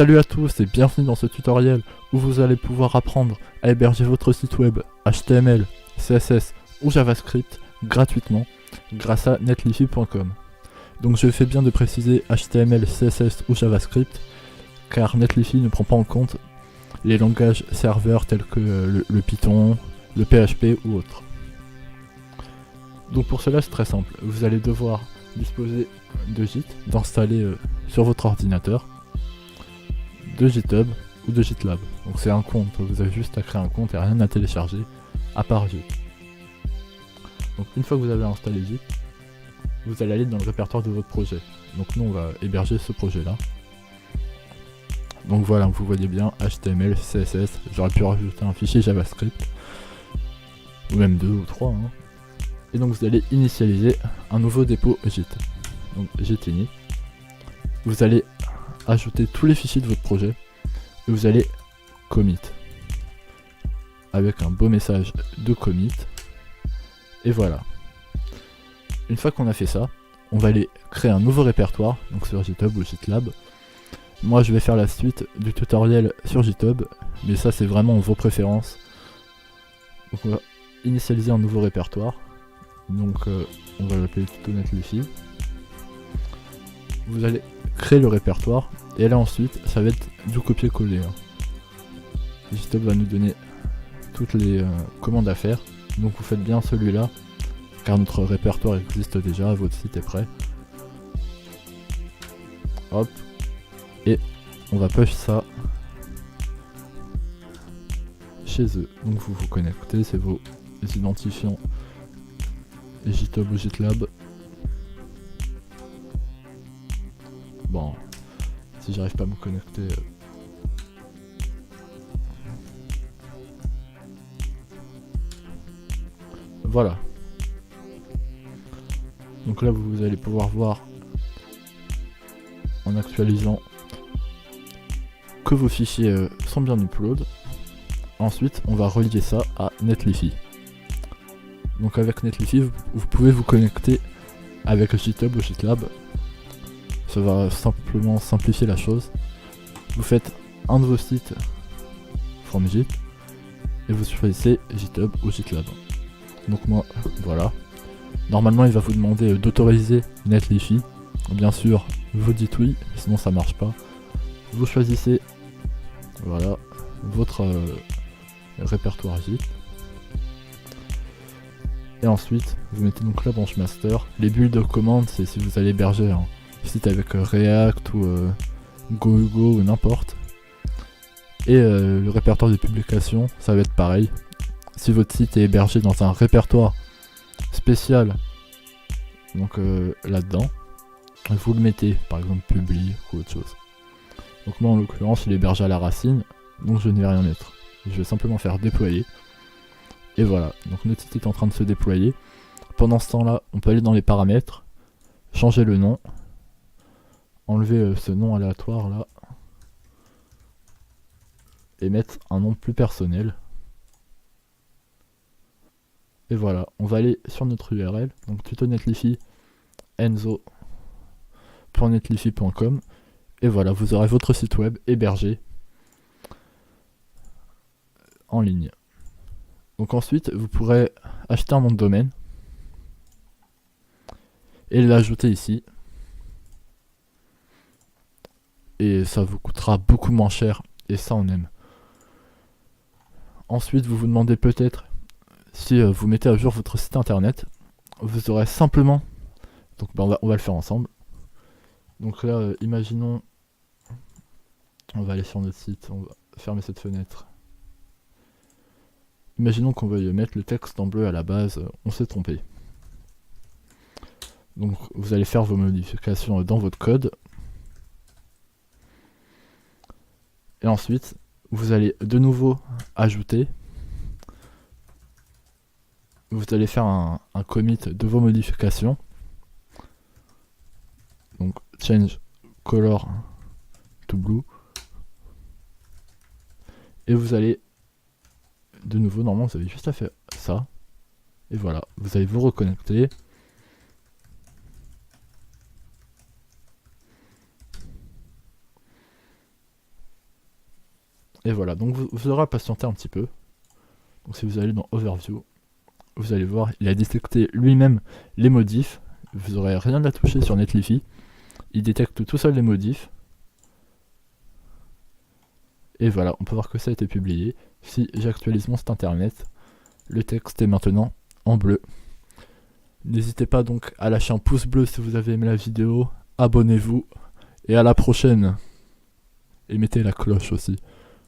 Salut à tous et bienvenue dans ce tutoriel où vous allez pouvoir apprendre à héberger votre site web HTML, CSS ou JavaScript gratuitement grâce à netlify.com. Donc je fais bien de préciser HTML, CSS ou JavaScript car Netlify ne prend pas en compte les langages serveurs tels que le Python, le PHP ou autres. Donc pour cela c'est très simple, vous allez devoir disposer de Git, d'installer sur votre ordinateur, de GitHub ou de GitLab. Donc c'est un compte, vous avez juste à créer un compte et rien à télécharger à part Git. Donc une fois que vous avez installé Git, vous allez aller dans le répertoire de votre projet. Donc nous on va héberger ce projet là. Donc voilà, vous voyez bien HTML, CSS, j'aurais pu rajouter un fichier JavaScript, ou même 2 ou 3. Et donc vous allez initialiser un nouveau dépôt Git. Donc Git init. Vous allez ajouter tous les fichiers de votre projet et vous allez commit avec un beau message de commit. Et voilà. Une fois qu'on a fait ça, on va aller créer un nouveau répertoire, donc sur GitHub ou GitLab. Moi je vais faire la suite du tutoriel sur GitHub, mais ça c'est vraiment vos préférences. Donc on va initialiser un nouveau répertoire. Donc on va l'appeler tuto Netlify. Vous allez créer le répertoire et là ensuite ça va être du copier-coller. GitHub va nous donner toutes les commandes à faire. Donc vous faites bien celui-là car notre répertoire existe déjà, votre site est prêt. Hop. Et on va push ça chez eux. Donc vous vous connectez, c'est vos identifiants GitHub ou GitLab. Bon, si j'arrive pas à me connecter... Voilà. Donc là vous allez pouvoir voir en actualisant que vos fichiers sont bien upload. Ensuite on va relier ça à Netlify. Donc avec Netlify vous pouvez vous connecter avec GitHub ou GitLab. Ça va simplement simplifier la chose. Vous faites un de vos sites from Git et vous choisissez GitHub ou GitLab. Donc moi voilà. Normalement il va vous demander d'autoriser Netlify. Bien sûr vous dites oui, sinon ça marche pas. Vous choisissez voilà votre répertoire Git. Et ensuite vous mettez donc la branche master. Les bulles de commande c'est si vous allez héberger un site avec React ou GoHugo ou n'importe. Et le répertoire de publication ça va être pareil. Si votre site est hébergé dans un répertoire spécial, donc là-dedans, vous le mettez par exemple publi ou autre chose. Donc moi en l'occurrence il est hébergé à la racine, donc je ne vais rien mettre. Je vais simplement faire déployer. Et voilà, donc notre site est en train de se déployer. Pendant ce temps là, on peut aller dans les paramètres, changer le nom, enlever ce nom aléatoire là, et mettre un nom plus personnel. Et voilà, on va aller sur notre URL, donc tuto Netlify enzo.netlify.com. Et voilà, vous aurez votre site web hébergé en ligne. Donc ensuite, vous pourrez acheter un nom de domaine et l'ajouter ici. Et ça vous coûtera beaucoup moins cher, et ça on aime. Ensuite, vous vous demandez peut-être si vous mettez à jour votre site internet, vous aurez simplement... Donc on va le faire ensemble. Donc là, imaginons... On va aller sur notre site, on va fermer cette fenêtre. Imaginons qu'on veuille mettre le texte en bleu à la base, on s'est trompé. Donc vous allez faire vos modifications dans votre code. Et ensuite, vous allez de nouveau ajouter. Vous allez faire un commit de vos modifications. Donc change color to blue. Et vous allez de nouveau, normalement vous avez juste à faire ça. Et voilà, vous allez vous reconnecter. Et voilà, donc vous aurez à patienter un petit peu. Donc si vous allez dans Overview, vous allez voir, il a détecté lui-même les modifs. Vous n'aurez rien à toucher sur Netlify. Il détecte tout seul les modifs. Et voilà, on peut voir que ça a été publié. Si j'actualise mon site internet, le texte est maintenant en bleu. N'hésitez pas donc à lâcher un pouce bleu si vous avez aimé la vidéo. Abonnez-vous et à la prochaine. Et mettez la cloche aussi.